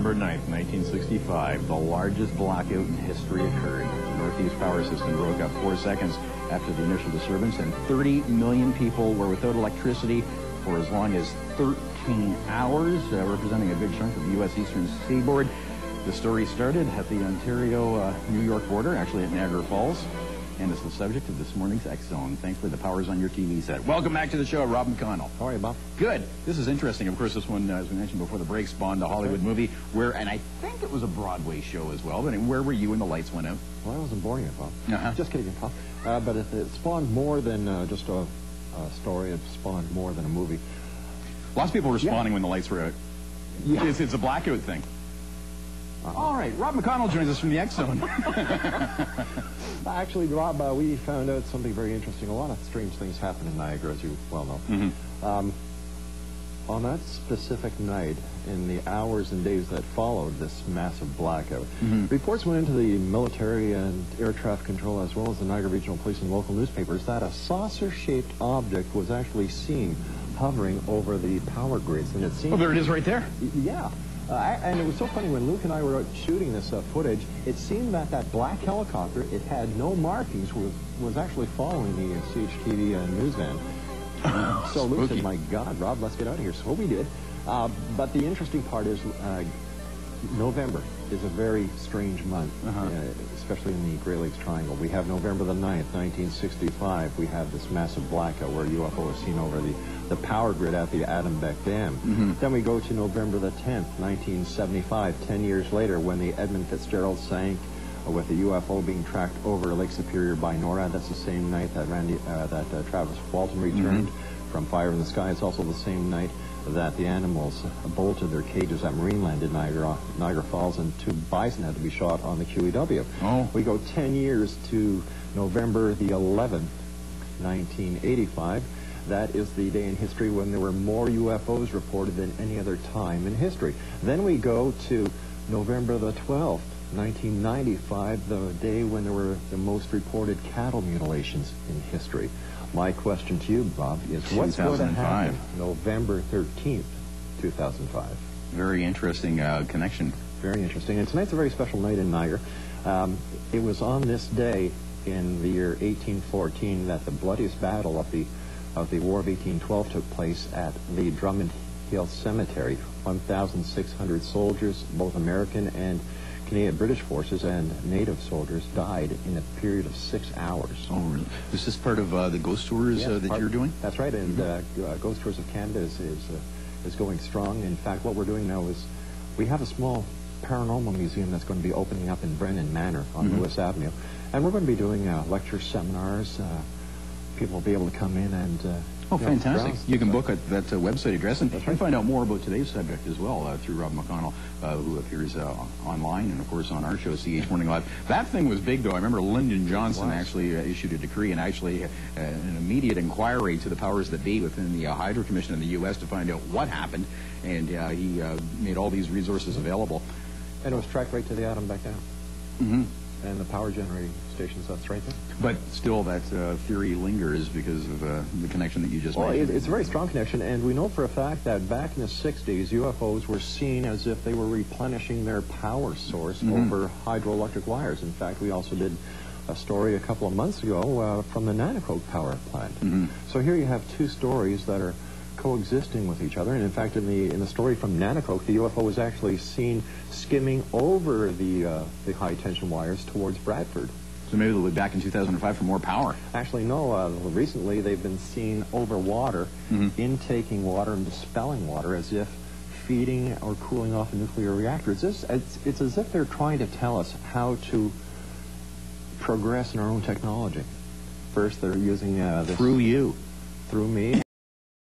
November 9th, 1965, the largest blackout in history occurred. The Northeast power system broke up 4 seconds after the initial disturbance, and 30 million people were without electricity for as long as 13 hours, representing a good chunk of the U.S. eastern seaboard. The story started at the Ontario-New York border, actually at Niagara Falls, and it's the subject of this morning's X Zone. Thankfully, the power's on your TV set. Welcome back to the show, Rob McConnell. How are you, Bob? Good. This is interesting. Of course, this one, as we mentioned before the break, spawned a Hollywood movie where, and I think it was a Broadway show as well, but where were you when the lights went out? Well, I wasn't boring you, Bob. Just kidding, Bob. But it spawned more than just a story. It spawned more than a movie. Lots of people were responding when the lights were out. Yeah. It's a blackout thing. All right, Rob McConnell joins us from the X Zone. Actually, Rob, we found out something very interesting. A lot of strange things happen in Niagara, as you well know. On that specific night, in the hours and days that followed this massive blackout, reports went into the military and air traffic control, as well as the Niagara Regional Police and local newspapers, that a saucer-shaped object was actually seen hovering over the power grids. And it seemed... Oh, there it is right there. Yeah. And it was so funny, when Luke and I were out shooting this footage, it seemed that that black helicopter, it had no markings, was actually following the CHTV news van. So Luke said, my God, Rob, let's get out of here. So we did. But the interesting part is November is a very strange month, especially in the Great Lakes Triangle. We have November the 9th, 1965. We have this massive blackout where a UFO was seen over the power grid at the Beck Dam. Then we go to November the 10th, 1975, 10 years later, when the Edmund Fitzgerald sank with a UFO being tracked over Lake Superior by NORAD. That's the same night that Travis Walton returned from Fire in the Sky. It's also the same night that the animals bolted their cages at Marineland in Niagara Falls, and 2 bison had to be shot on the QEW. We go 10 years to November the 11th, 1985. That is the day in history when there were more UFOs reported than any other time in history. Then we go to November the 12th, 1995, the day when there were the most reported cattle mutilations in history. My question to you, Bob, is what's going to happen November 13th, 2005? Very interesting connection. Very interesting. And tonight's a very special night in Niagara. It was on this day in the year 1814 that the bloodiest battle of the War of 1812 took place at the Drummond Hill Cemetery. 1,600 soldiers, both American and Canadian British forces and native soldiers, died in a period of 6 hours. Oh, really? Is this part of the ghost tours that you're doing? That's right, and Ghost Tours of Canada is going strong. In fact, what we're doing now is we have a small paranormal museum that's going to be opening up in Brennan Manor on Lewis Avenue, and we're going to be doing lecture seminars. People will be able to come in and fantastic. You can book at that website address, and you can find out more about today's subject as well through Rob McConnell, who appears online and, of course, on our show, CH Morning Live. That thing was big, though. I remember Lyndon Johnson actually issued a decree and actually an immediate inquiry to the powers that be within the Hydro Commission in the U.S. to find out what happened, and he made all these resources available. And it was tracked right to the Beck Dam. And the power generating stations, that's right there. But still, that theory lingers because of the connection that you just mentioned. It's a very strong connection, and we know for a fact that back in the 60s, UFOs were seen as if they were replenishing their power source over hydroelectric wires. In fact, we also did a story a couple of months ago from the Nanticoke power plant. So here you have 2 stories that are coexisting with each other, and in fact, in the story from Nanticoke, the UFO was actually seen skimming over the high tension wires towards Bradford. So maybe they'll be back in 2005 for more power. Actually, no. Recently, they've been seen over water, intaking water and dispelling water, as if feeding or cooling off a nuclear reactor. It's as if they're trying to tell us how to progress in our own technology. First, they're using this through you, through me.